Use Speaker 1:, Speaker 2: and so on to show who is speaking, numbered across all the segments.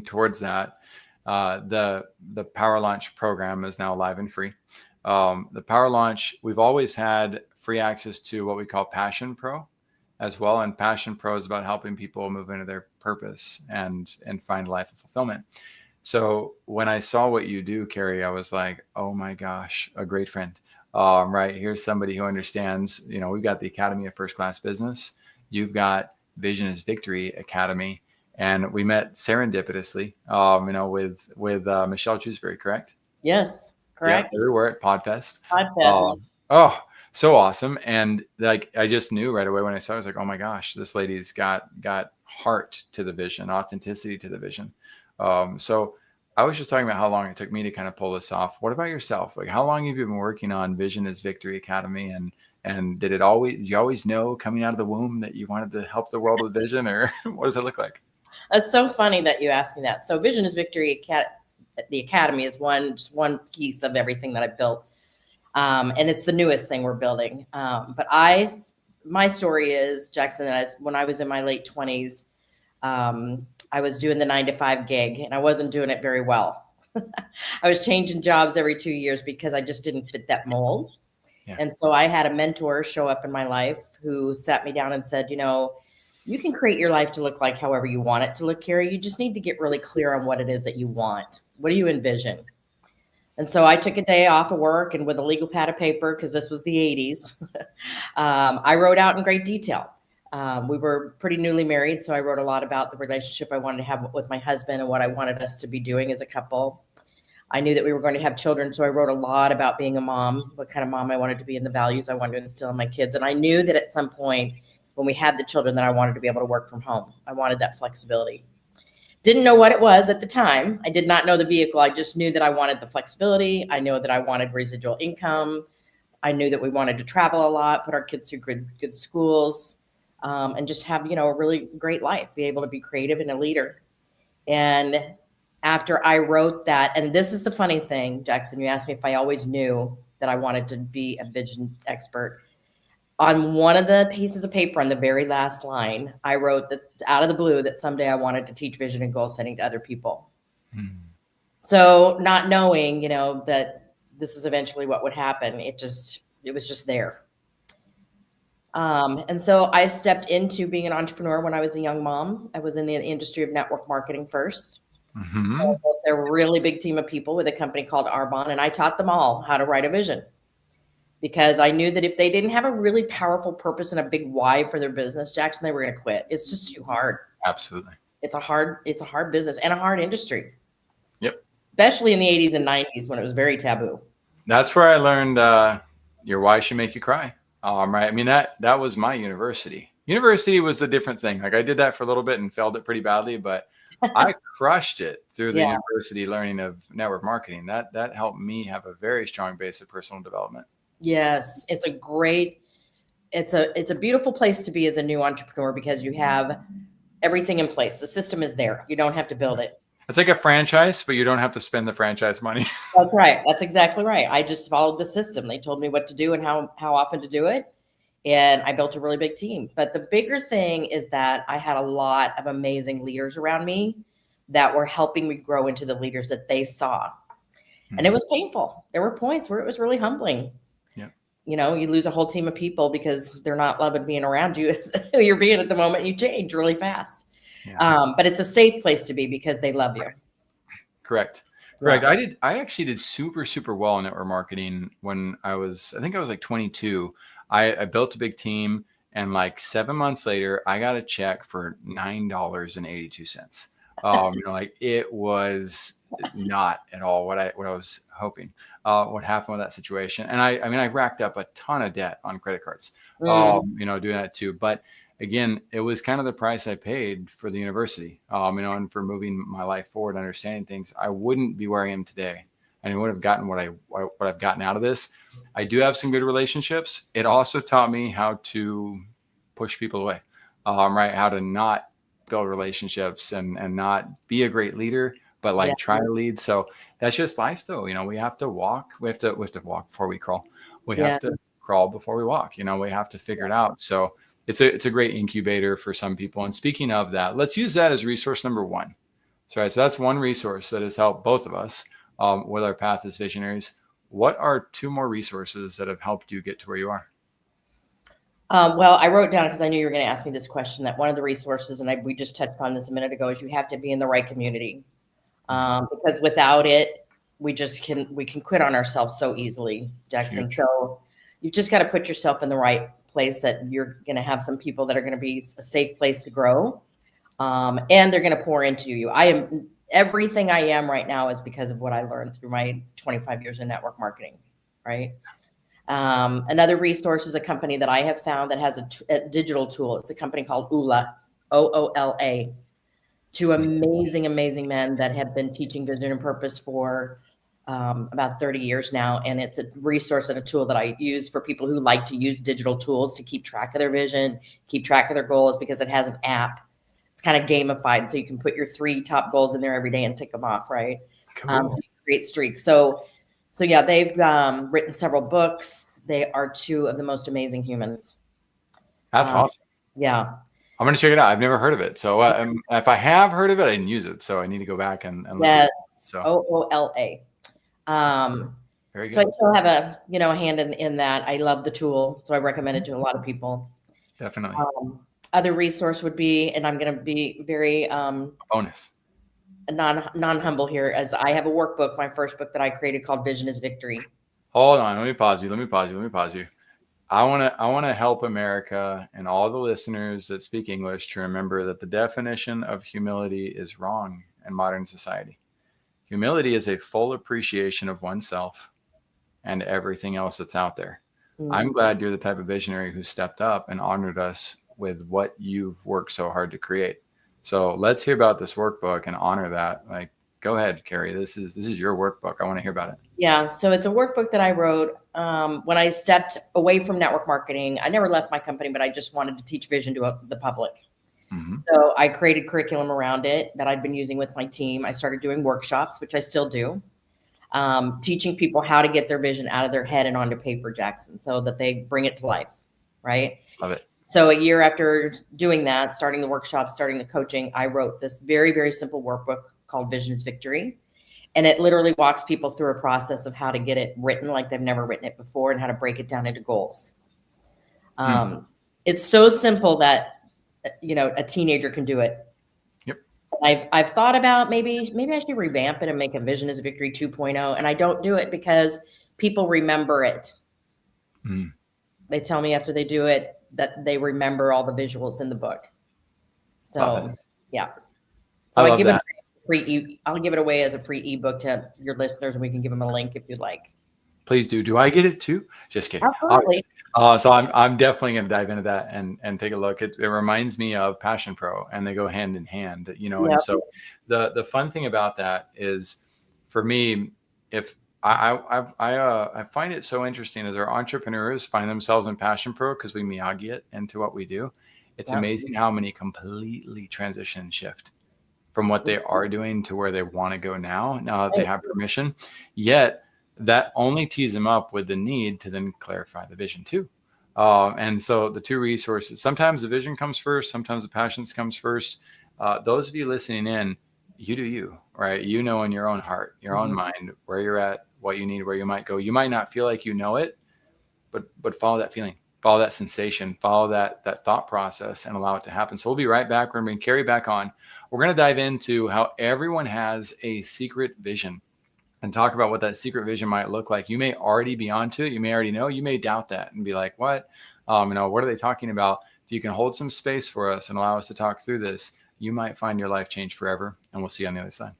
Speaker 1: towards that. The Power Launch program is now live and free. The Power Launch, we've always had free access to what we call Passion Pro as well. And Passion Pro is about helping people move into their purpose and find life of fulfillment. So when I saw what you do, Carey, I was like, oh my gosh, a great friend. Right. Here's somebody who understands, we've got the Academy of First Class Business. You've got Vision is Victory Academy. And we met serendipitously, with Michelle Chooseberry, correct?
Speaker 2: Yes, correct.
Speaker 1: Yeah, we were at Podfest.
Speaker 2: Podfest.
Speaker 1: Oh, so awesome. And like, I just knew right away when I saw it, I was like, oh my gosh, this lady's got heart to the vision, authenticity to the vision. So I was just talking about how long it took me to kind of pull this off. What about yourself? Like, how long have you been working on Vision is Victory Academy? And did you always know coming out of the womb that you wanted to help the world with vision, or what does it look like?
Speaker 2: It's so funny that you asked me that. So Vision is Victory, the Academy is just one piece of everything that I built. And it's the newest thing we're building. But my story is, Jackson, that when I was in my late 20s, I was doing the 9-to-5 gig, and I wasn't doing it very well. I was changing jobs every 2 years because I just didn't fit that mold. Yeah. And so I had a mentor show up in my life who sat me down and said, you can create your life to look like however you want it to look, Carey. You just need to get really clear on what it is that you want. What do you envision? And so I took a day off of work, and with a legal pad of paper, because this was the 80s, I wrote out in great detail. We were pretty newly married, so I wrote a lot about the relationship I wanted to have with my husband and what I wanted us to be doing as a couple. I knew that we were going to have children, so I wrote a lot about being a mom, what kind of mom I wanted to be, and the values I wanted to instill in my kids. And I knew that at some point when we had the children that I wanted to be able to work from home. I wanted that flexibility. Didn't know what it was at the time. I did not know the vehicle. I just knew that I wanted the flexibility. I know that I wanted residual income. I knew that we wanted to travel a lot, put our kids through good schools, and just have, a really great life, be able to be creative and a leader. And after I wrote that, and this is the funny thing, Jackson, you asked me if I always knew that I wanted to be a vision expert. On one of the pieces of paper on the very last line, I wrote that out of the blue that someday I wanted to teach vision and goal setting to other people. So not knowing, that this is eventually what would happen, it was just there. And so I stepped into being an entrepreneur when I was a young mom. I was in the industry of network marketing first. Mm-hmm. There were a really big team of people with a company called Arbonne, and I taught them all how to write a vision. Because I knew that if they didn't have a really powerful purpose and a big why for their business, Jackson, they were going to quit. It's just too hard.
Speaker 1: Absolutely.
Speaker 2: It's a hard business and a hard industry.
Speaker 1: Yep.
Speaker 2: Especially in the 80s and 90s when it was very taboo.
Speaker 1: That's where I learned your why should make you cry. Right. I mean, that was my university. University was a different thing. Like, I did that for a little bit and failed it pretty badly, but I crushed it through the university learning of network marketing. That helped me have a very strong base of personal development.
Speaker 2: Yes, it's a beautiful place to be as a new entrepreneur because you have everything in place. The system is there. You don't have to build it.
Speaker 1: It's like a franchise, but you don't have to spend the franchise money.
Speaker 2: That's right. That's exactly right. I just followed the system. They told me what to do and how often to do it. And I built a really big team. But the bigger thing is that I had a lot of amazing leaders around me that were helping me grow into the leaders that they saw. And it was painful. There were points where it was really humbling. You lose a whole team of people because they're not loving being around you. It's who you're being at the moment. You change really fast. Yeah. But it's a safe place to be because they love you.
Speaker 1: Correct. Yeah. I actually did super, super well in network marketing when I think I was like 22. I built a big team, and like 7 months later, I got a check for $9.82. Like, it was not at all what I was hoping. What happened with that situation. And I racked up a ton of debt on credit cards, doing that too. But again, it was kind of the price I paid for the university, and for moving my life forward, understanding things. I wouldn't be where I am today. And I would have gotten what I've gotten out of this. I do have some good relationships. It also taught me how to push people away, right? How to not build relationships and not be a great leader, but try to lead. So that's just life though. We have to walk. We have to walk before we crawl. We have to crawl before we walk. We have to figure it out. So it's a great incubator for some people. And speaking of that, let's use that as resource number one. So, right, so that's one resource that has helped both of us with our path as visionaries. What are two more resources that have helped you get to where you are?
Speaker 2: Well, I wrote down, because I knew you were going to ask me this question, that one of the resources, and we just touched on this a minute ago, is you have to be in the right community. Because without it, we can quit on ourselves so easily, Jackson.
Speaker 1: Huge.
Speaker 2: So you've just got to put yourself in the right place, that you're going to have some people that are going to be a safe place to grow. And they're going to pour into you. Everything I am right now is because of what I learned through my 25 years in network marketing, right? Another resource is a company that I have found that has a digital tool. It's a company called Oola, Oola. Two amazing, amazing men that have been teaching vision and purpose for about 30 years now. And it's a resource and a tool that I use for people who like to use digital tools to keep track of their vision, keep track of their goals, because it has an app. It's kind of gamified. So you can put your 3 top goals in there every day and tick them off, right?
Speaker 1: Cool.
Speaker 2: Create streaks. So yeah, they've written several books. They are 2 of the most amazing humans.
Speaker 1: That's awesome.
Speaker 2: Yeah.
Speaker 1: I'm going to check it out. I've never heard of it. So if I have heard of it, I didn't use it. So I need to go back and look at it. So
Speaker 2: Oola.
Speaker 1: Very good.
Speaker 2: So I still have a hand in that. I love the tool, so I recommend it to a lot of people.
Speaker 1: Definitely.
Speaker 2: Other resource would be, and I'm going to be very
Speaker 1: bonus.
Speaker 2: non-humble here, as I have a workbook, my first book that I created, called Vision is Victory.
Speaker 1: Hold on. Let me pause you. I want to help America and all the listeners that speak English to remember that the definition of humility is wrong in modern society. Humility is a full appreciation of oneself and everything else that's out there. Mm-hmm. I'm glad you're the type of visionary who stepped up and honored us with what you've worked so hard to create. So let's hear about this workbook and honor that. Like, go ahead, Carey. This is your workbook. I want to hear about it.
Speaker 2: Yeah. So it's a workbook that I wrote when I stepped away from network marketing. I never left my company, but I just wanted to teach vision to the public. Mm-hmm. So I created curriculum around it that I'd been using with my team. I started doing workshops, which I still do, teaching people how to get their vision out of their head and onto paper, Jackson, so that they bring it to life. Right.
Speaker 1: Love it.
Speaker 2: So a year after doing that, starting the workshop, starting the coaching, I wrote this very, very simple workbook called Vision is Victory. And it literally walks people through a process of how to get it written like they've never written it before, and how to break it down into goals. It's so simple that, a teenager can do it.
Speaker 1: Yep.
Speaker 2: I've thought about maybe I should revamp it and make a Vision is Victory 2.0. And I don't do it because people remember it. They tell me after they do it that they remember all the visuals in the book. So yeah. So I give it I'll give it away as a free ebook to your listeners, and we can give them a link if you'd like.
Speaker 1: Please do. Do I get it too? Just kidding.
Speaker 2: Absolutely.
Speaker 1: So I'm definitely going to dive into that and take a look. It reminds me of Passion Pro, and they go hand in hand, Yep. And so the fun thing about that is, for me, if I find it so interesting as our entrepreneurs find themselves in Passion Pro, because we Miyagi it into what we do. It's amazing how many completely transition and shift from what they are doing to where they want to go now that they have permission. Yet that only tees them up with the need to then clarify the vision too. And so the 2 resources, sometimes the vision comes first, sometimes the passions comes first. Those of you listening in, you do you, right? In your own heart, your own mind, where you're at, what you need, where you might go. You might not feel like you know it, but follow that feeling, follow that sensation, follow that thought process, and allow it to happen. So we'll be right back. We're going to bring Carey back on. We're going to dive into how everyone has a secret vision and talk about what that secret vision might look like. You may already be onto it. You may already know. You may doubt that and be like, what? What are they talking about? If you can hold some space for us and allow us to talk through this, you might find your life changed forever. And we'll see you on the other side.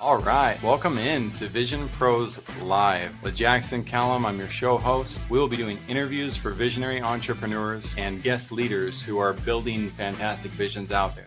Speaker 1: All right. Welcome in to Vision Pros Live with Jackson Callum. I'm your show host. We will be doing interviews for visionary entrepreneurs and guest leaders who are building fantastic visions out there.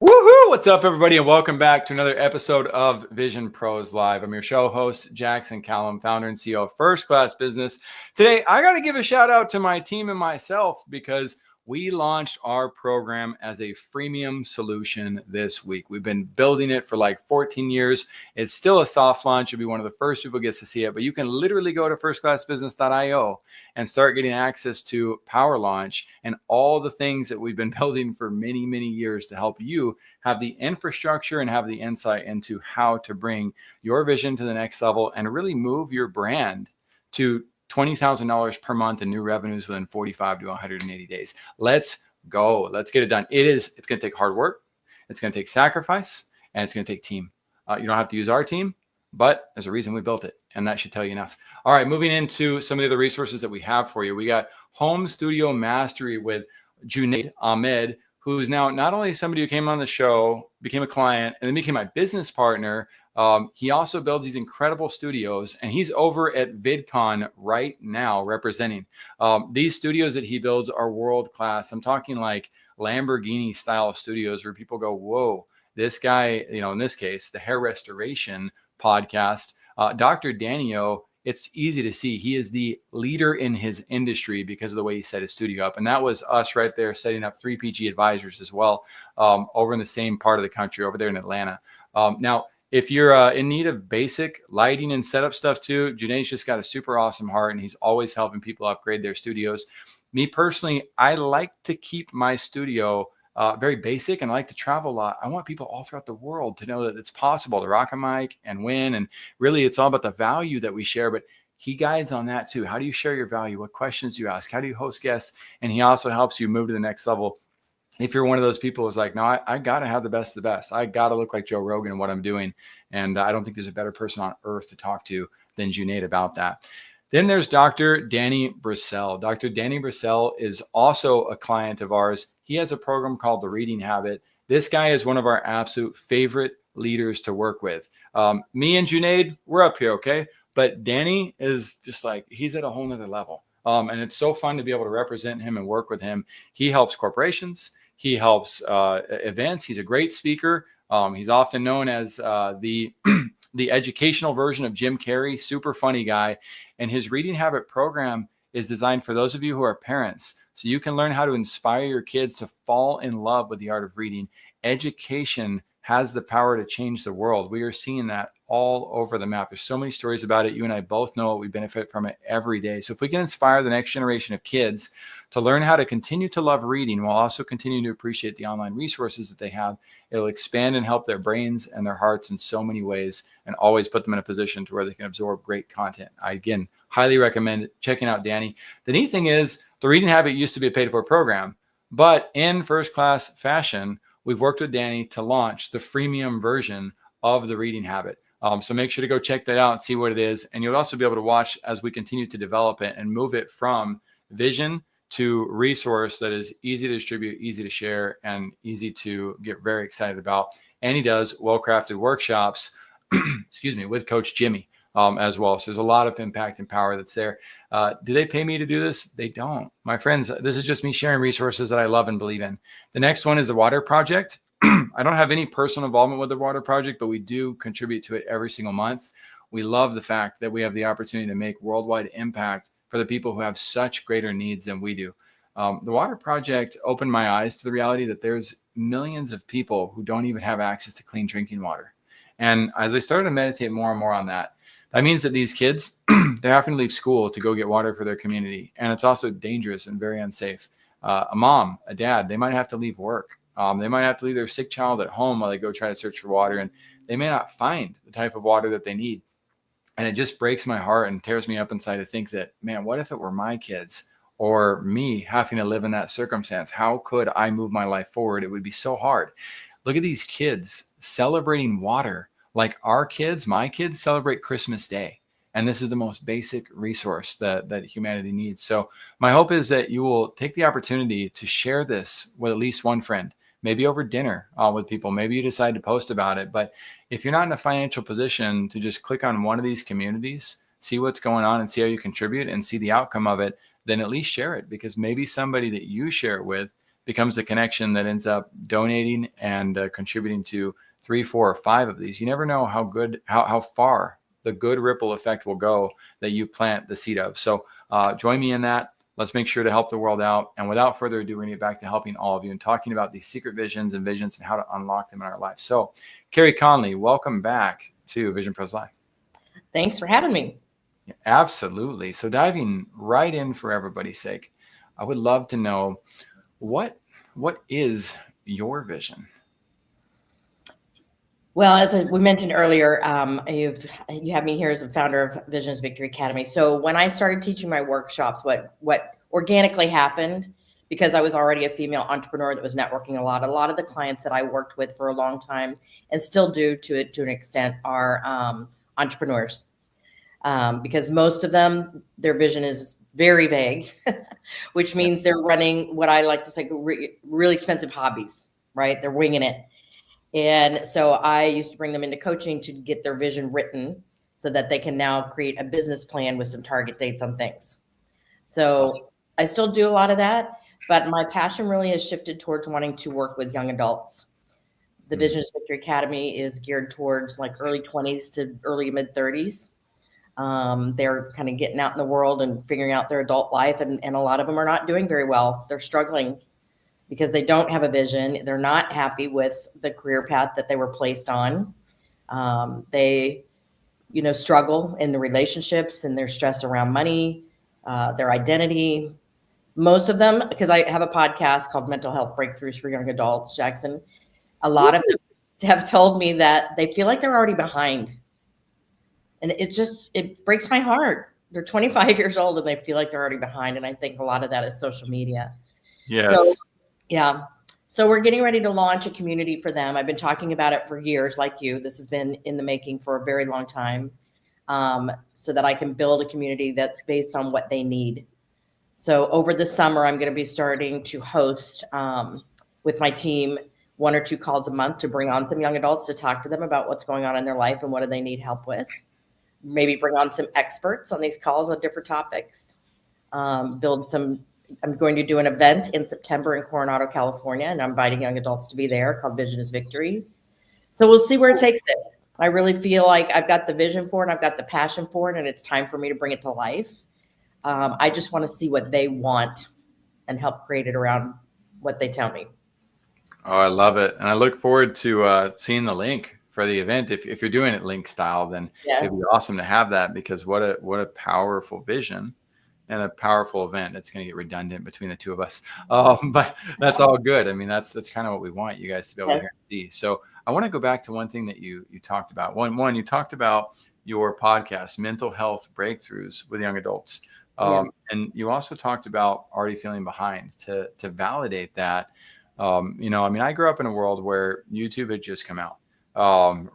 Speaker 1: Woohoo! What's up, everybody, and welcome back to another episode of Vision Pros Live. I'm your show host, Jackson Callum, founder and CEO of First Class Business. Today, I got to give a shout out to my team and myself, because we launched our program as a freemium solution this week. We've been building it for like 14 years. It's still a soft launch. You'll be one of the first people who gets to see it, but you can literally go to firstclassbusiness.io and start getting access to Power Launch and all the things that we've been building for many, many years to help you have the infrastructure and have the insight into how to bring your vision to the next level and really move your brand to $20,000 per month in new revenues within 45 to 180 days. Let's go. Let's get it done. It's going to take hard work. It's going to take sacrifice, and it's going to take team. You don't have to use our team, but there's a reason we built it, and that should tell you enough. All right, moving into some of the other resources that we have for you. We got Home Studio Mastery with Junaid Ahmed, who's now not only somebody who came on the show, became a client, and then became my business partner. He also builds these incredible studios, and he's over at VidCon right now representing. These studios that he builds are world-class. I'm talking like Lamborghini style studios where people go, whoa, this guy, in this case, the hair restoration podcast, Dr. Danio, it's easy to see he is the leader in his industry because of the way he set his studio up. And that was us right there setting up 3PG Advisors as well, over in the same part of the country over there in Atlanta. Now, if you're in need of basic lighting and setup stuff too, Junaid's just got a super awesome heart, and he's always helping people upgrade their studios. Me personally, I like to keep my studio very basic, and I like to travel a lot. I want people all throughout the world to know that it's possible to rock a mic and win. And really, it's all about the value that we share. But he guides on that too. How do you share your value? What questions do you ask? How do you host guests? And he also helps you move to the next level. If you're one of those people who's like, no, I got to have the best of the best. I got to look like Joe Rogan in what I'm doing. And I don't think there's a better person on earth to talk to than Junaid about that. Then there's Dr. Danny Brissell. Dr. Danny Brissell is also a client of ours. He has a program called The Reading Habit. This guy is one of our absolute favorite leaders to work with. Me and Junaid, we're up here, okay? But Danny is just like, he's at a whole nother level. And it's so fun to be able to represent him and work with him. He helps corporations. He helps events. He's a great speaker. He's often known as the educational version of Jim Carrey, super funny guy. And his Reading Habit program is designed for those of you who are parents, so you can learn how to inspire your kids to fall in love with the art of reading. Education has the power to change the world. We are seeing that all over the map. There's so many stories about it. You and I both know it. We benefit from it every day. So if we can inspire the next generation of kids to learn how to continue to love reading while also continuing to appreciate the online resources that they have, it'll expand and help their brains and their hearts in so many ways, and always put them in a position to where they can absorb great content. I, again, highly recommend checking out Danny. The neat thing is the Reading Habit used to be a paid-for program, but in first-class fashion, we've worked with Danny to launch the freemium version of the Reading Habit. So make sure to go check that out and see what it is. And you'll also be able to watch as we continue to develop it and move it from vision to resource that is easy to distribute, easy to share, and easy to get very excited about. And he does well-crafted workshops, excuse me, with Coach Jimmy as well. So there's a lot of impact and power that's there. Do they pay me to do this? They don't. My friends, this is just me sharing resources that I love and believe in. The next one is the Water Project. I don't have any personal involvement with the Water Project, but we do contribute to it every single month. We love the fact that we have the opportunity to make worldwide impact for the people who have such greater needs than we do. The Water Project opened my eyes to the reality that there's millions of people who don't even have access to clean drinking water. And as I started to meditate more and more on that, that means that these kids, they're having to leave school to go get water for their community. And it's also dangerous and very unsafe. A mom, a dad, they might have to leave work. They might have to leave their sick child at home while they go try to search for water, and they may not find the type of water that they need. And it just breaks my heart and tears me up inside to think that, man, what if it were my kids or me having to live in that circumstance? How could I move my life forward? It would be so hard. Look at these kids celebrating water like our kids, my kids, celebrate Christmas Day. And this is the most basic resource that humanity needs. So my hope is that you will take the opportunity to share this with at least one friend, maybe over dinner with people. Maybe you decide to post about it. But if you're not in a financial position to just click on one of these communities, see what's going on and see how you contribute and see the outcome of it, then at least share it, because maybe somebody that you share it with becomes the connection that ends up donating and contributing to 3, 4, or 5 of these. You never know how far the good ripple effect will go that you plant the seed of. So join me in that. Let's make sure to help the world out. And without further ado, we're going to get back to helping all of you and talking about these secret visions and how to unlock them in our lives. So, Carey Conley, welcome back to Vision Pros Live.
Speaker 2: Thanks for having me.
Speaker 1: Yeah, absolutely. So diving right in for everybody's sake, I would love to know what is your vision?
Speaker 2: Well, as we mentioned earlier, you have me here as a founder of Visions Victory Academy. So when I started teaching my workshops, what organically happened, because I was already a female entrepreneur that was networking a lot of the clients that I worked with for a long time and still do to an extent are entrepreneurs. Because most of them, their vision is very vague, which means they're running what I like to say really expensive hobbies, right? They're winging it. And so I used to bring them into coaching to get their vision written so that they can now create a business plan with some target dates on things. So I still do a lot of that, but my passion really has shifted towards wanting to work with young adults. The Visions Victory Academy is geared towards like early 20s to early mid 30s. They're kind of getting out in the world and figuring out their adult life. And a lot of them are not doing very well. They're struggling because they don't have a vision. They're not happy with the career path that they were placed on. They, struggle in the relationships and their stress around money, their identity. Most of them, because I have a podcast called Mental Health Breakthroughs for Young Adults, Jackson, a lot of them have told me that they feel like they're already behind. And it breaks my heart. They're 25 years old and they feel like they're already behind. And I think a lot of that is social media.
Speaker 1: Yes.
Speaker 2: So, yeah. So we're getting ready to launch a community for them. I've been talking about it for years, like you. This has been in the making for a very long time, so that I can build a community that's based on what they need. So over the summer, I'm going to be starting to host with my team 1 or 2 calls a month to bring on some young adults to talk to them about what's going on in their life and what do they need help with. Maybe bring on some experts on these calls on different topics. I'm going to do an event in September in Coronado, California, and I'm inviting young adults to be there called Vision is Victory. So we'll see where it takes it. I really feel like I've got the vision for it. I've got the passion for it, and it's time for me to bring it to life. I just want to see what they want and help create it around what they tell me.
Speaker 1: Oh, I love it. And I look forward to seeing the link for the event. If you're doing it link style, then it'd be awesome to have that, because what a powerful vision and a powerful event. It's going to get redundant between the two of us. But that's all good. I mean, that's kind of what we want you guys to be able to hear and see. So I want to go back to one thing that you talked about. One, you talked about your podcast, Mental Health Breakthroughs with Young Adults. And you also talked about already feeling behind to validate that. I grew up in a world where YouTube had just come out,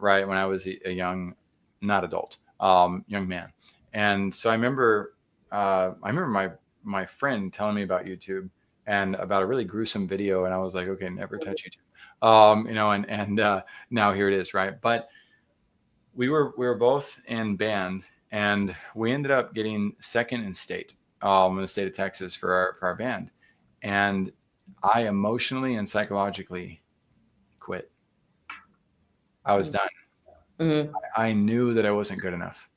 Speaker 1: right when I was a young, not adult, young man. And so I remember my friend telling me about YouTube and about a really gruesome video. And I was like, okay, never touch YouTube. Now here it is. Right. But we were both in band, and we ended up getting second in state, in the state of Texas for our band. And I emotionally and psychologically quit. I was done.
Speaker 2: Mm-hmm.
Speaker 1: I knew that I wasn't good enough.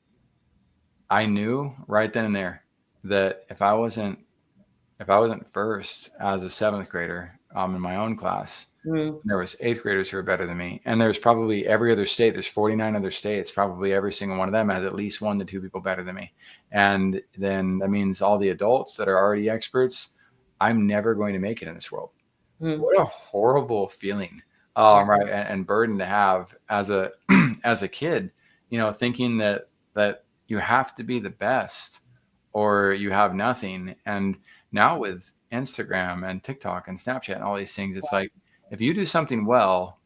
Speaker 1: I knew right then and there that if I wasn't first as a 7th grader in my own class, there was 8th graders who were better than me. And there's probably every other state, there's 49 other states, probably every single one of them has at least 1 to 2 people better than me. And then that means all the adults that are already experts, I'm never going to make it in this world. What a horrible feeling, right? And burden to have as a kid, thinking that you have to be the best or you have nothing. And now with Instagram and TikTok and Snapchat and all these things, it's like, if you do something well,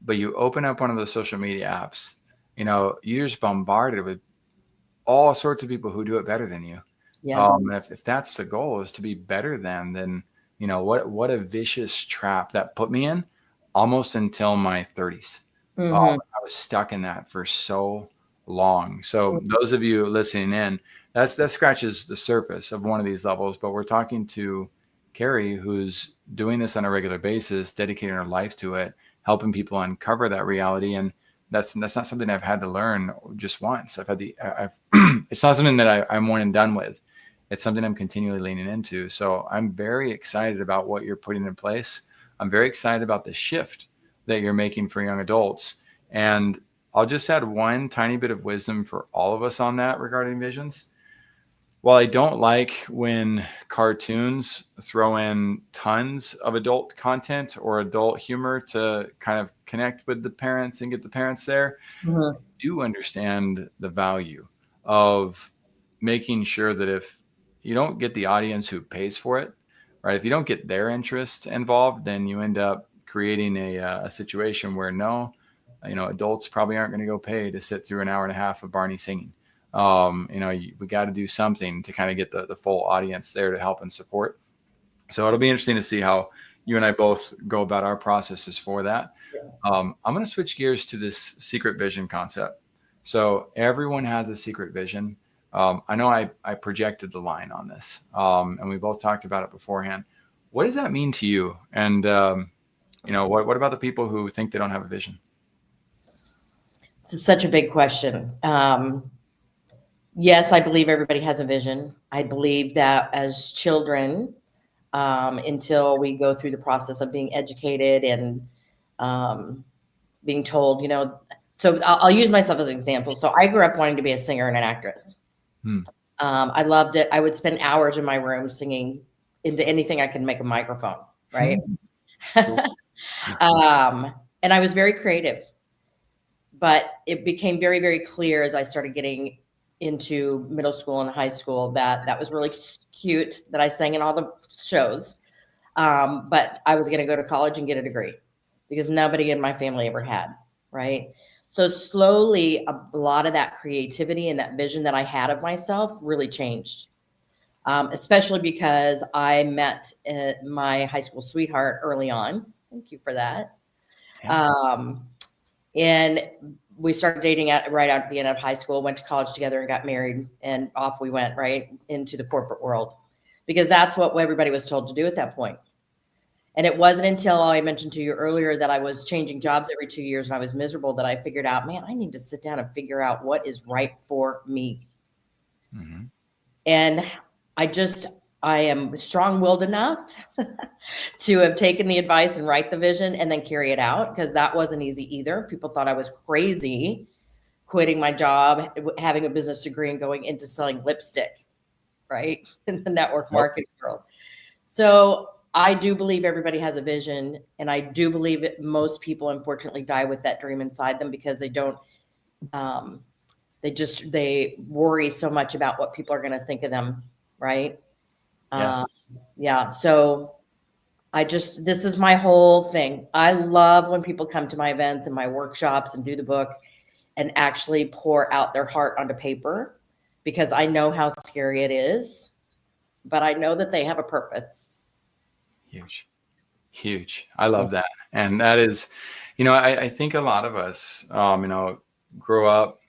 Speaker 1: but you open up one of those social media apps, you're just bombarded with all sorts of people who do it better than you. If that's the goal, is to be better than, then what a vicious trap that put me in almost until my 30s. I was stuck in that for so long. So those of you listening in, that scratches the surface of one of these levels, but we're talking to Carey, who's doing this on a regular basis, dedicating her life to it, helping people uncover that reality. And that's not something I've had to learn just once. It's not something that I'm one and done with. it's something I'm continually leaning into. So I'm very excited about what you're putting in place. I'm very excited about the shift that you're making for young adults. And I'll just add one tiny bit of wisdom for all of us on that regarding visions. While I don't like when cartoons throw in tons of adult content or adult humor to kind of connect with the parents and get the parents there,
Speaker 2: Mhm.
Speaker 1: I do understand the value of making sure that if you don't get the audience who pays for it, right? If you don't get their interest involved, then you end up creating a situation where adults probably aren't going to go pay to sit through an hour and a half of Barney singing. We got to do something to kind of get the full audience there to help and support. So it'll be interesting to see how you and I both go about our processes for that. I'm going to switch gears to this secret vision concept. So everyone has a secret vision. I know I projected the line on this, and we both talked about it beforehand. What does that mean to you? And what about the people who think they don't have a vision?
Speaker 2: It's such a big question. Yes, I believe everybody has a vision. I believe that as children, until we go through the process of being educated and being told, so I'll use myself as an example. So I grew up wanting to be a singer and an actress.
Speaker 1: Hmm.
Speaker 2: I loved it. I would spend hours in my room singing into anything I could make a microphone, right?
Speaker 1: Cool.
Speaker 2: And I was very creative, but it became very, very clear as I started getting into middle school and high school that was really cute that I sang in all the shows. But I was going to go to college and get a degree because nobody in my family ever had, right? So slowly, a lot of that creativity and that vision that I had of myself really changed, especially because I met my high school sweetheart early on. Thank you for that.
Speaker 1: Yeah.
Speaker 2: And we started dating right at the end of high school, went to college together and got married, and off we went right into the corporate world because that's what everybody was told to do at that point. And it wasn't until I mentioned to you earlier that I was changing jobs every 2 years and I was miserable that I figured out, man, I need to sit down and figure out what is right for me.
Speaker 1: Mm-hmm.
Speaker 2: And I am strong-willed enough to have taken the advice and write the vision and then carry it out because that wasn't easy either. People thought I was crazy quitting my job, having a business degree and going into selling lipstick, right? In the network marketing world. So I do believe everybody has a vision, and I do believe that most people unfortunately die with that dream inside them because they don't they worry so much about what people are going to think of them, right?
Speaker 1: Yes.
Speaker 2: Yeah. So this is my whole thing. I love when people come to my events and my workshops and do the book and actually pour out their heart onto paper because I know how scary it is, but I know that they have a purpose.
Speaker 1: Huge. I love that. And that is, I think a lot of us, grow up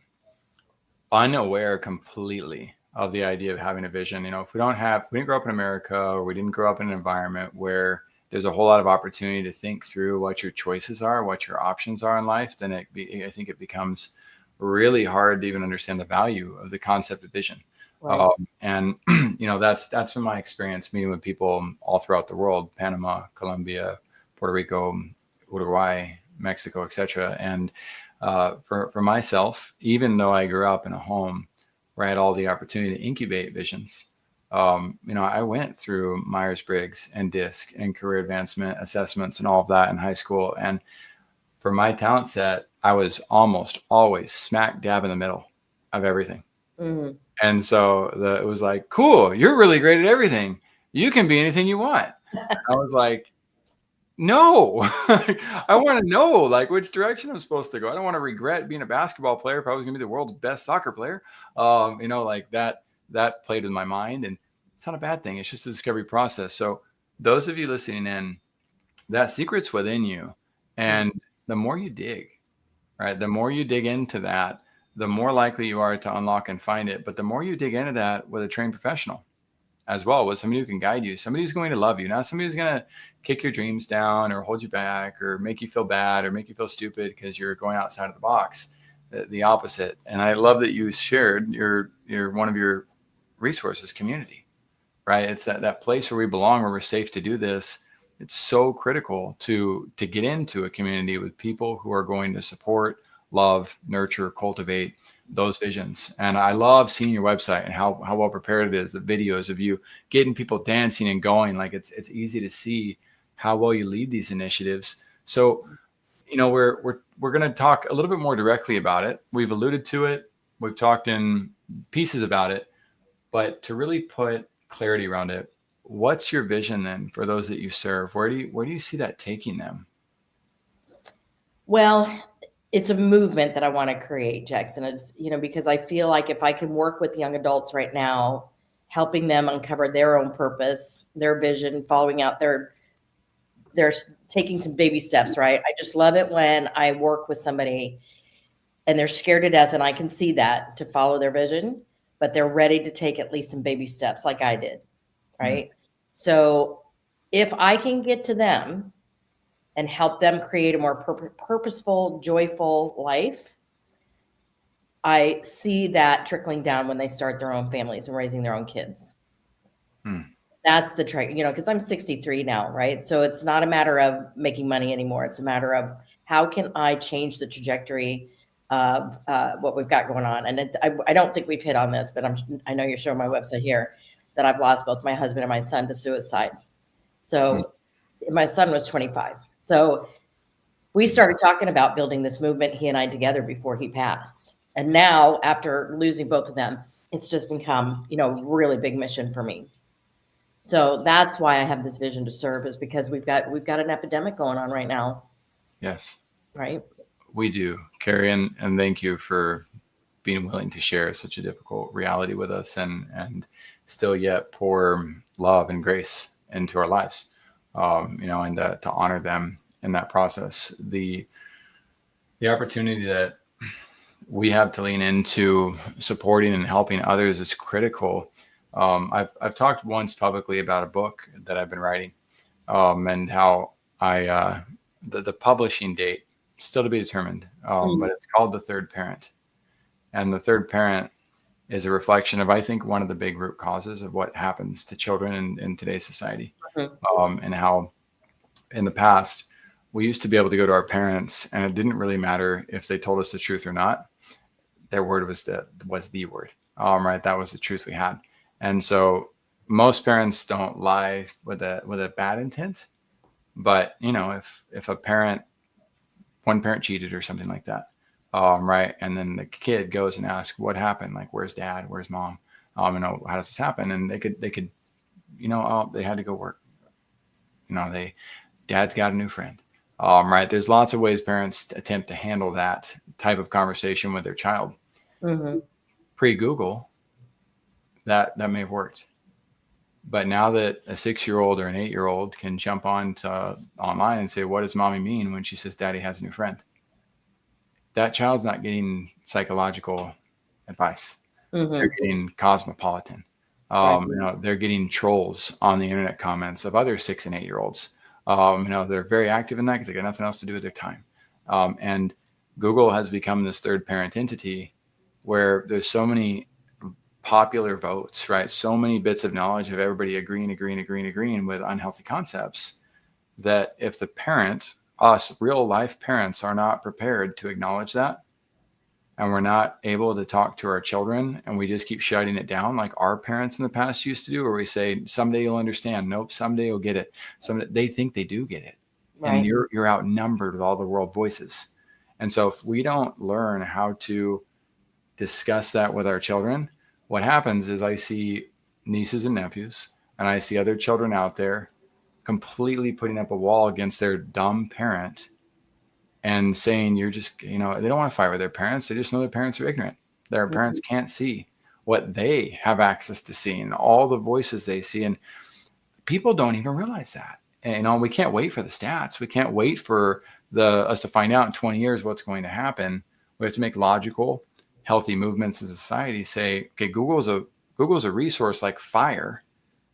Speaker 1: unaware completely of the idea of having a vision. If we didn't grow up in America, or we didn't grow up in an environment where there's a whole lot of opportunity to think through what your choices are, what your options are in life, then I think it becomes really hard to even understand the value of the concept of vision.
Speaker 2: Right.
Speaker 1: And that's been my experience meeting with people all throughout the world: Panama, Colombia, Puerto Rico, Uruguay, Mexico, etc. And for myself, even though I grew up in a home where I had all the opportunity to incubate visions, I went through Myers-Briggs and DISC and career advancement assessments and all of that in high school. And for my talent set, I was almost always smack dab in the middle of everything.
Speaker 2: Mm-hmm.
Speaker 1: And so it was like, cool, you're really great at everything. You can be anything you want. I was like, no, I want to know like which direction I'm supposed to go. I don't want to regret being a basketball player if I was going to be the world's best soccer player. Like that played with my mind, and it's not a bad thing. It's just a discovery process. So those of you listening in, that secret's within you. And the more you dig, right, the more you dig into that, the more likely you are to unlock and find it. But the more you dig into that with a trained professional as well, with somebody who can guide you, somebody who's going to love you, not somebody who's going to kick your dreams down or hold you back or make you feel bad or make you feel stupid because you're going outside of the box. The opposite. And I love that you shared your one of your resources, community. right? It's that place where we belong, where we're safe to do this. It's so critical to get into a community with people who are going to support, love, nurture, cultivate those visions. And I love seeing your website and how well prepared it is, the videos of you getting people dancing and going. Like it's easy to see how well you lead these initiatives. So, we're going to talk a little bit more directly about it. We've alluded to it. We've talked in pieces about it, but to really put clarity around it, what's your vision then for those that you serve? Where do you see that taking them?
Speaker 2: Well, it's a movement that I want to create, Jackson. It's, because I feel like if I can work with young adults right now, helping them uncover their own purpose, their vision, following out they're taking some baby steps, right? I just love it when I work with somebody and they're scared to death, and I can see that, to follow their vision, but they're ready to take at least some baby steps like I did, right? So if I can get to them and help them create a more purposeful, joyful life, I see that trickling down when they start their own families and raising their own kids. That's the trick, because I'm 63 now, right? So it's not a matter of making money anymore. It's a matter of how can I change the trajectory of what we've got going on. And I don't think we've hit on this, but I know you're showing my website here that I've lost both my husband and my son to suicide. So my son was 25. So we started talking about building this movement, he and I together, before he passed. And now, after losing both of them, it's just become, really big mission for me. So that's why I have this vision to serve, is because we've got an epidemic going on right now.
Speaker 1: Yes.
Speaker 2: Right.
Speaker 1: We do, Carey, and thank you for being willing to share such a difficult reality with us, and still yet pour love and grace into our lives, and to honor them in that process. The opportunity that we have to lean into supporting and helping others is critical. I've talked once publicly about a book that I've been writing, and how the publishing date still to be determined, but it's called The Third Parent. And the third parent is a reflection of, I think, one of the big root causes of what happens to children in today's society. And how in the past we used to be able to go to our parents and it didn't really matter if they told us the truth or not. Their word was the word, right? That was the truth we had. And so most parents don't lie with a bad intent, but if one parent cheated or something like that, right? And then the kid goes and asks, what happened? Like, where's dad? Where's mom? How does this happen? And they could, they had to go work. Dad's got a new friend. Right. There's lots of ways parents attempt to handle that type of conversation with their child. Pre-Google, that may have worked. But now that a 6-year-old or an 8-year-old can jump on to online and say, what does mommy mean when she says daddy has a new friend? That child's not getting psychological advice. They're getting cosmopolitan. They're getting trolls on the internet comments of other 6 and 8-year-olds. They're very active in that because they got nothing else to do with their time. And Google has become this third parent entity where there's so many popular votes, right? So many bits of knowledge of everybody agreeing with unhealthy concepts, that if the parent, us real life parents, are not prepared to acknowledge that, and we're not able to talk to our children, and we just keep shutting it down like our parents in the past used to do, where we say, someday you'll understand. Nope, someday you'll get it. Someday they think they do get it. Right. And you're outnumbered with all the world voices. And so if we don't learn how to discuss that with our children, what happens is I see nieces and nephews, and I see other children out there completely putting up a wall against their dumb parent and saying, you're just, they don't want to fight with their parents. They just know their parents are ignorant. Their parents can't see what they have access to seeing, all the voices they see. And people don't even realize that. And, we can't wait for the stats. We can't wait for us to find out in 20 years what's going to happen. We have to make logical, healthy movements as a society. Say, okay, Google's a resource like fire,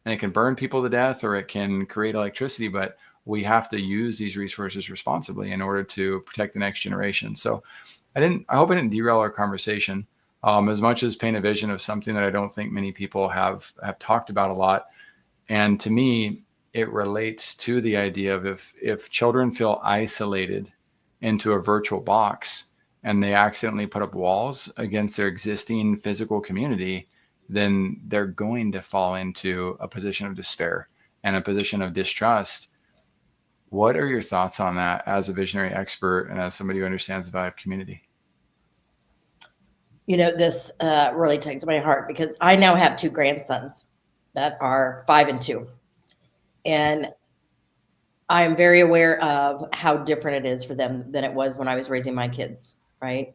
Speaker 1: and it can burn people to death or it can create electricity, but we have to use these resources responsibly in order to protect the next generation. So I hope I didn't derail our conversation, as much as paint a vision of something that I don't think many people have talked about a lot. And to me, it relates to the idea of if children feel isolated into a virtual box and they accidentally put up walls against their existing physical community, then they're going to fall into a position of despair and a position of distrust. What are your thoughts on that as a visionary expert and as somebody who understands the value of community?
Speaker 2: This really takes my heart because I now have two grandsons that are 5 and 2. And I am very aware of how different it is for them than it was when I was raising my kids, right?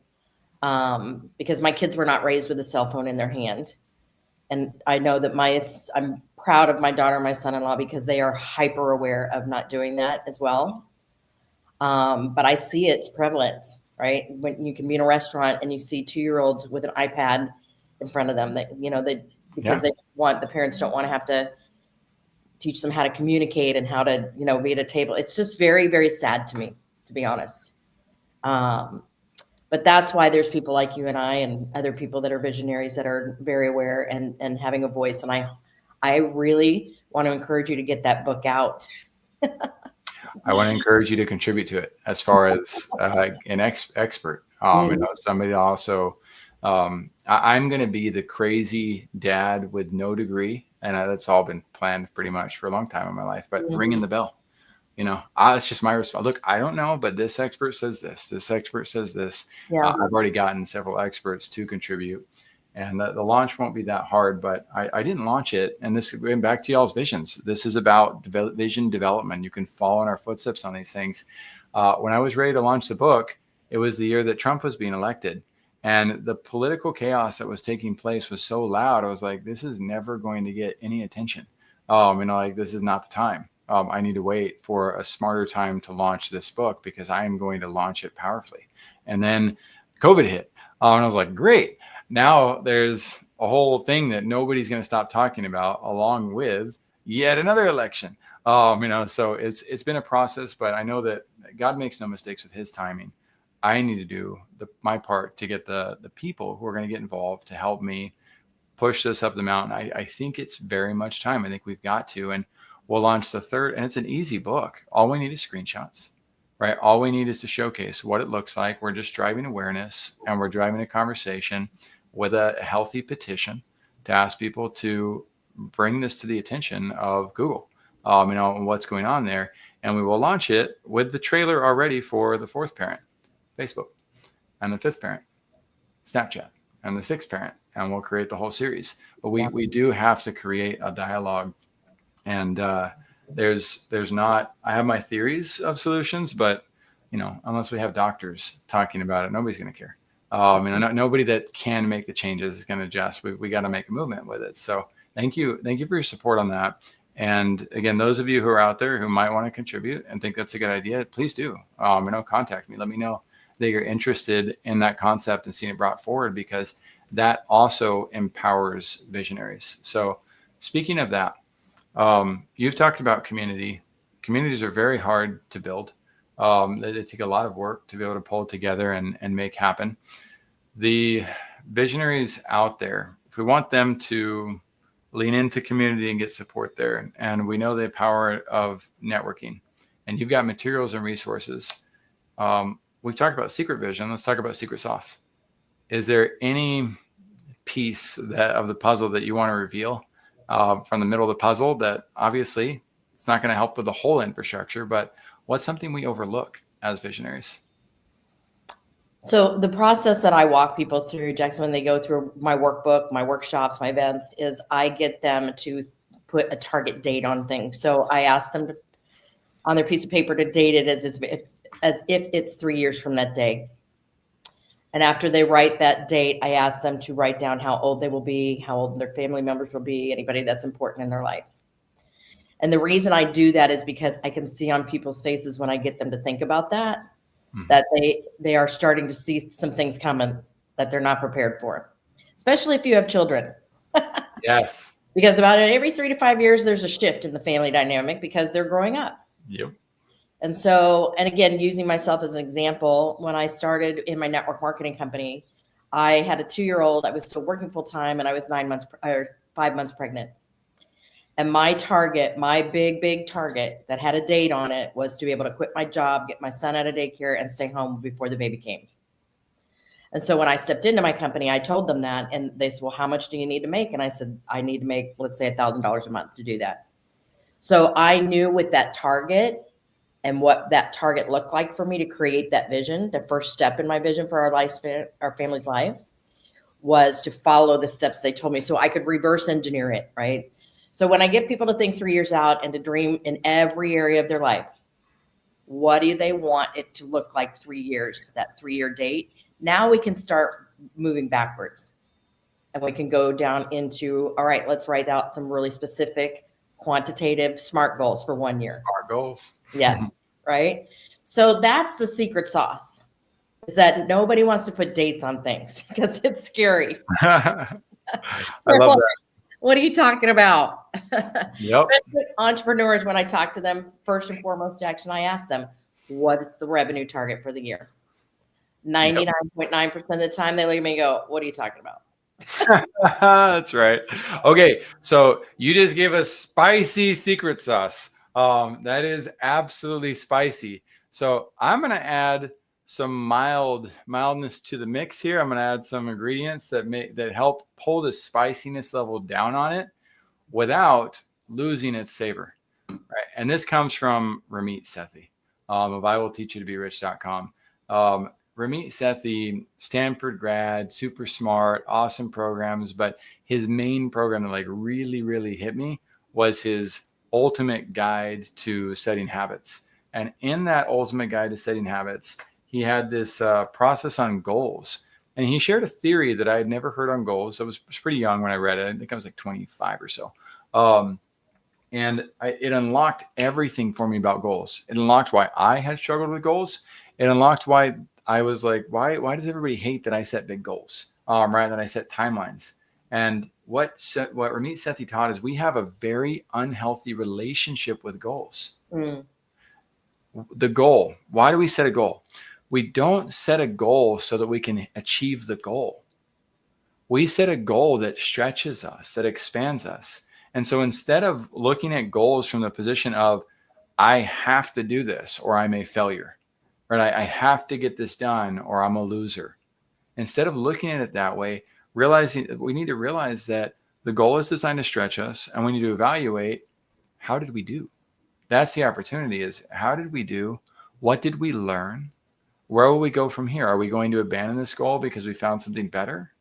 Speaker 2: Because my kids were not raised with a cell phone in their hand. And I know that I'm proud of my daughter and my son-in-law because they are hyper aware of not doing that as well. But I see its prevalence, right? When you can be in a restaurant and you see 2-year-olds with an iPad in front of them because the parents don't want to have to teach them how to communicate and how to, be at a table. It's just very, very sad to me, to be honest. But that's why there's people like you and I and other people that are visionaries that are very aware and having a voice. And I really want to encourage you to get that book out.
Speaker 1: I want to encourage you to contribute to it as far as an expert. Somebody to also, I'm going to be the crazy dad with no degree. And that's all been planned pretty much for a long time in my life, but ringing the bell, it's just my response. Look, I don't know, but this expert says this expert says this.
Speaker 2: Yeah.
Speaker 1: I've already gotten several experts to contribute, and the launch won't be that hard, but I didn't launch it. And this, going back to y'all's visions, this is about vision development. You can follow in our footsteps on these things. When I was ready to launch the book, it was the year that Trump was being elected. And the political chaos that was taking place was so loud. I was like, this is never going to get any attention. This is not the time. I need to wait for a smarter time to launch this book because I am going to launch it powerfully. And then COVID hit. And I was like, great. Now there's a whole thing that nobody's going to stop talking about, along with yet another election. So it's been a process, but I know that God makes no mistakes with his timing. I need to do my part to get the people who are going to get involved to help me push this up the mountain. I think it's very much time. I think we've got to, and we'll launch the third, and it's an easy book. All we need is screenshots, right? All we need is to showcase what it looks like. We're just driving awareness, and we're driving a conversation with a healthy petition to ask people to bring this to the attention of Google, what's going on there. And we will launch it with the trailer already for the 4th parent, Facebook, and the 5th parent, Snapchat, and the 6th parent, and we'll create the whole series. But we do have to create a dialogue, and there's not. I have my theories of solutions, but unless we have doctors talking about it, nobody's going to care. Nobody that can make the changes is going to adjust. We got to make a movement with it. So thank you for your support on that. And again, those of you who are out there who might want to contribute and think that's a good idea, please do. Contact me. Let me know that you're interested in that concept and seeing it brought forward, because that also empowers visionaries. So speaking of that, you've talked about community. Communities are very hard to build. They take a lot of work to be able to pull together and make happen. The visionaries out there, if we want them to lean into community and get support there, and we know the power of networking, and you've got materials and resources. We've talked about secret vision. Let's talk about secret sauce. Is there any piece of the puzzle that you want to reveal from the middle of the puzzle that obviously it's not going to help with the whole infrastructure, but what's something we overlook as visionaries?
Speaker 2: So the process that I walk people through, Jackson, when they go through my workbook, my workshops, my events, is I get them to put a target date on things. So I ask them to, on their piece of paper, to date it as if it's 3 years from that day. And after they write that date, I ask them to write down how old they will be, how old their family members will be, anybody that's important in their life. And the reason I do that is because I can see on people's faces when I get them to think about that, that they are starting to see some things coming that they're not prepared for, especially if you have children.
Speaker 1: Yes.
Speaker 2: Because about every 3 to 5 years, there's a shift in the family dynamic because they're growing up.
Speaker 1: Yep.
Speaker 2: And so, and again, using myself as an example, when I started in my network marketing company, I had a 2-year-old. I was still working full time, and I was 5 months pregnant. And my target, my big target that had a date on it, was to be able to quit my job, get my son out of daycare, and stay home before the baby came. And so when I stepped into my company, I told them that, and they said, well, how much do you need to make? And I said, I need to make, let's say, $1,000 a month to do that. So I knew with that target and what that target looked like for me to create that vision, the first step in my vision for our family's life was to follow the steps they told me so I could reverse engineer it, right? So when I get people to think 3 years out and to dream in every area of their life, what do they want it to look like 3 years, that 3-year date? Now we can start moving backwards, and we can go down into, all right, let's write out some really specific, quantitative, SMART goals for 1 year.
Speaker 1: Smart goals.
Speaker 2: Yeah. Right. So that's the secret sauce, is that nobody wants to put dates on things because it's scary.
Speaker 1: I love that.
Speaker 2: What are you talking about?
Speaker 1: Yep.
Speaker 2: Especially entrepreneurs, when I talk to them, first and foremost, Jackson, I ask them, what is the revenue target for the year? 99.9% of the time they look at me and go, what are you talking about?
Speaker 1: That's right. Okay. So you just gave us spicy secret sauce. That is absolutely spicy. So I'm going to add some mildness to the mix here. I'm going to add some ingredients that help pull the spiciness level down on it without losing its savor. Right. And this comes from Ramit Sethi of IWillTeachYouToBeRich.com. Ramit Sethi, Stanford grad, super smart, awesome programs, but his main program that like really hit me was his ultimate guide to setting habits. And in that ultimate guide to setting habits, he had this process on goals. And he shared a theory that I had never heard on goals. I was pretty young when I read it. I think I was like 25 or so. It unlocked everything for me about goals. It unlocked why I had struggled with goals. It unlocked why I was like, why does everybody hate that I set big goals? Right, that I set timelines. And what Ramit Sethi taught is we have a very unhealthy relationship with goals. Mm. The goal. Why do we set a goal? We don't set a goal so that we can achieve the goal. We set a goal that stretches us, that expands us. And so instead of looking at goals from the position of, I have to do this or I'm a failure, right? I have to get this done or I'm a loser. Instead of looking at it that way, we need to realize that the goal is designed to stretch us, and we need to evaluate, how did we do? That's the opportunity, is how did we do? What did we learn? Where will we go from here? Are we going to abandon this goal because we found something better?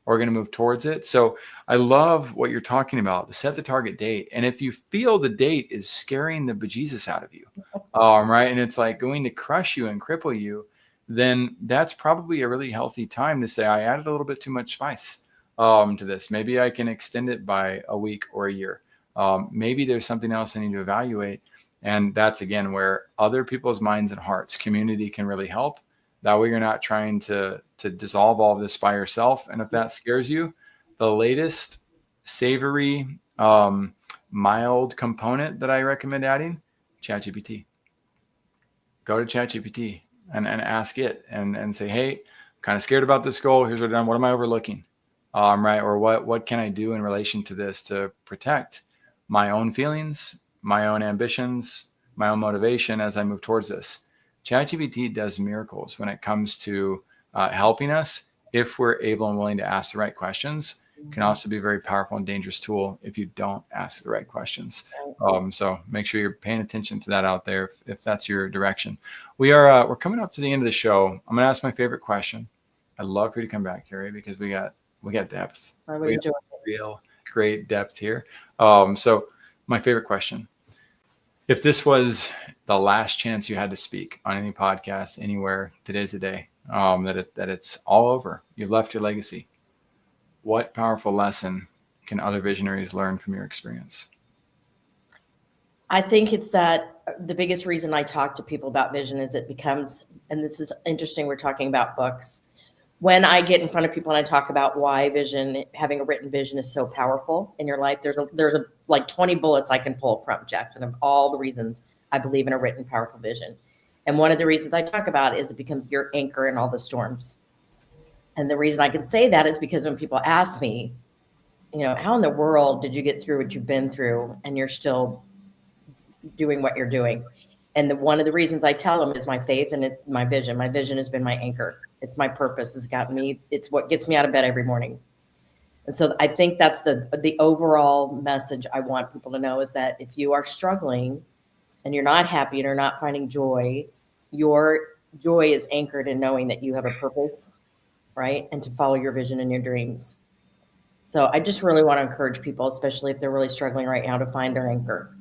Speaker 1: Or we're going to move towards it? So I love what you're talking about, to set the target date. And if you feel the date is scaring the bejesus out of you, right, and it's like going to crush you and cripple you, then that's probably a really healthy time to say, I added a little bit too much spice to this. Maybe I can extend it by a week or a year. Maybe there's something else I need to evaluate. And that's, again, where other people's minds and hearts, community, can really help. That way you're not trying to dissolve all of this by yourself. And if that scares you, the latest savory, mild component that I recommend adding, ChatGPT. Go to ChatGPT and ask it and say, hey, I'm kind of scared about this goal. Here's what I've done. What am I overlooking? Right. Or what can I do in relation to this to protect my own feelings, my own ambitions, my own motivation as I move towards this? ChatGPT does miracles when it comes to helping us if we're able and willing to ask the right questions. It can also be a very powerful and dangerous tool if you don't ask the right questions. So make sure you're paying attention to that out there if that's your direction. We're coming up to the end of the show. I'm going to ask my favorite question. I'd love for you to come back, Carey, because we got depth. We got real great depth here. So my favorite question: if this was the last chance you had to speak on any podcast anywhere, today's the day, that it's all over, you've left your legacy, what powerful lesson can other visionaries learn from your experience?
Speaker 2: I think it's that the biggest reason I talk to people about vision is it becomes, and this is interesting, we're talking about books. When I get in front of people and I talk about why having a written vision is so powerful in your life, there's like 20 bullets I can pull from, Jackson, of all the reasons I believe in a written, powerful vision. And one of the reasons I talk about is it becomes your anchor in all the storms. And the reason I can say that is because when people ask me, how in the world did you get through what you've been through and you're still doing what you're doing? And one of the reasons I tell them is my faith and it's my vision. My vision has been my anchor. It's my purpose. It's what gets me out of bed every morning. And so I think that's the overall message I want people to know, is that if you are struggling and you're not happy and you're not finding joy, your joy is anchored in knowing that you have a purpose, right? And to follow your vision and your dreams. So I just really want to encourage people, especially if they're really struggling right now, to find their anchor.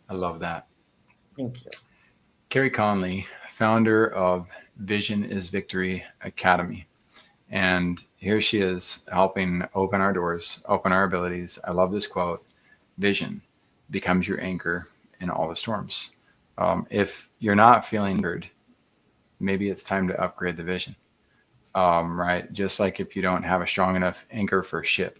Speaker 1: I love that.
Speaker 2: Thank you.
Speaker 1: Carey Conley, founder of Vision is Victory Academy. And here she is helping open our doors, open our abilities. I love this quote: vision becomes your anchor in all the storms. If you're not feeling anchored, maybe it's time to upgrade the vision, right? Just like if you don't have a strong enough anchor for a ship,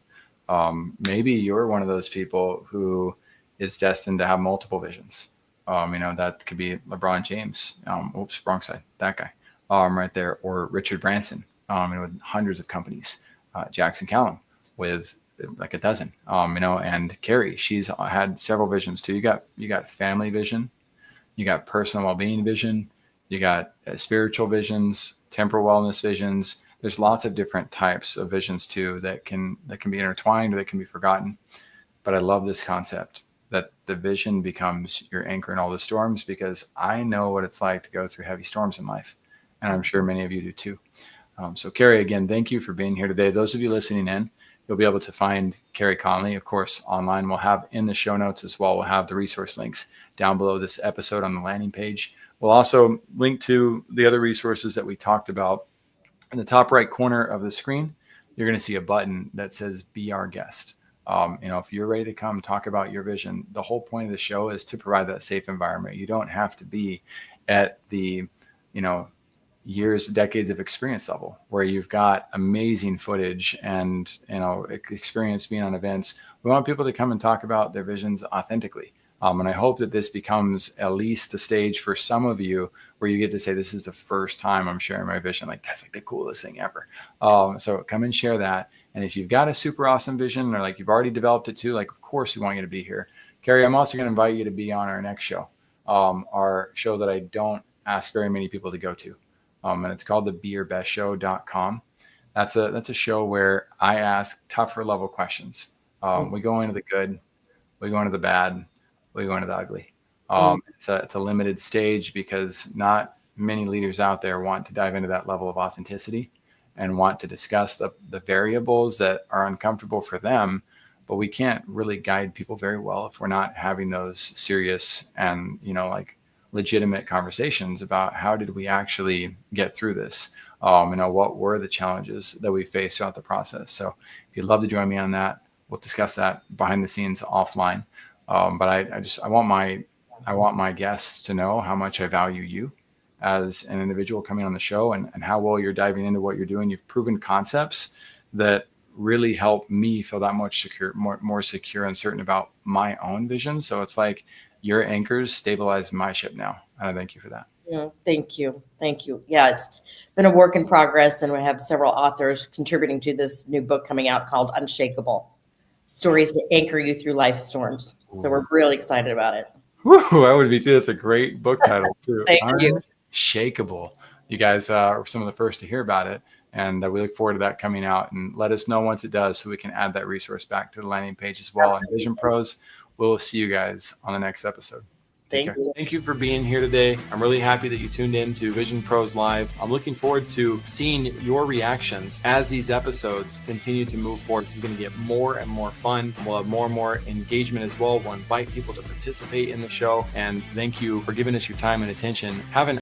Speaker 1: maybe you're one of those people who is destined to have multiple visions. That could be LeBron James. Wrong side, that guy, right there, or Richard Branson, with hundreds of companies, Jackson Callum with like a dozen, and Carey, she's had several visions too. You got family vision, you got personal well-being vision, you got spiritual visions, temporal wellness visions. There's lots of different types of visions too that can be intertwined or that can be forgotten. But I love this concept that the vision becomes your anchor in all the storms, because I know what it's like to go through heavy storms in life. And I'm sure many of you do too. So Carey, again, thank you for being here today. Those of you listening in, you'll be able to find Carey Conley, of course, online. We'll have in the show notes as well. We'll have the resource links down below this episode on the landing page. We'll also link to the other resources that we talked about. In the top right corner of the screen, you're going to see a button that says "Be Our Guest." If you're ready to come talk about your vision, the whole point of the show is to provide that safe environment. You don't have to be at the, years, decades of experience level where you've got amazing footage and, experience being on events. We want people to come and talk about their visions authentically. And I hope that this becomes at least the stage for some of you where you get to say, this is the first time I'm sharing my vision. Like, that's like the coolest thing ever. So come and share that. And if you've got a super awesome vision, or like you've already developed it too, like, of course we want you to be here. Carey, I'm also going to invite you to be on our next show, our show that I don't ask very many people to go to. And it's called the BeYourBestShow.com. That's a show where I ask tougher level questions. We go into the good, we go into the bad, we go into the ugly. It's a limited stage because not many leaders out there want to dive into that level of authenticity and want to discuss the variables that are uncomfortable for them. But we can't really guide people very well if we're not having those serious and, legitimate conversations about how did we actually get through this? What were the challenges that we faced throughout the process? So if you'd love to join me on that, we'll discuss that behind the scenes offline. But I want my guests to know how much I value you as an individual coming on the show, and how well you're diving into what you're doing. You've proven concepts that really help me feel that much more secure and certain about my own vision. So it's like your anchors stabilize my ship now. And I thank you for that.
Speaker 2: Yeah, thank you. Thank you. Yeah, it's been a work in progress, and we have several authors contributing to this new book coming out called Unshakable: Stories to Anchor You Through Life Storms. So we're really excited about it.
Speaker 1: Woo, I would be too. That's a great book title too.
Speaker 2: Thank you.
Speaker 1: Unshakable. You guys are some of the first to hear about it. And we look forward to that coming out, and let us know once it does so we can add that resource back to the landing page as well. Absolutely. And Vision Pros, we'll see you guys on the next episode. Thank you. Thank you for being here today. I'm really happy that you tuned in to Vision Pros Live. I'm looking forward to seeing your reactions as these episodes continue to move forward. This is going to get more and more fun. We'll have more and more engagement as well. We'll invite people to participate in the show. And thank you for giving us your time and attention. Have an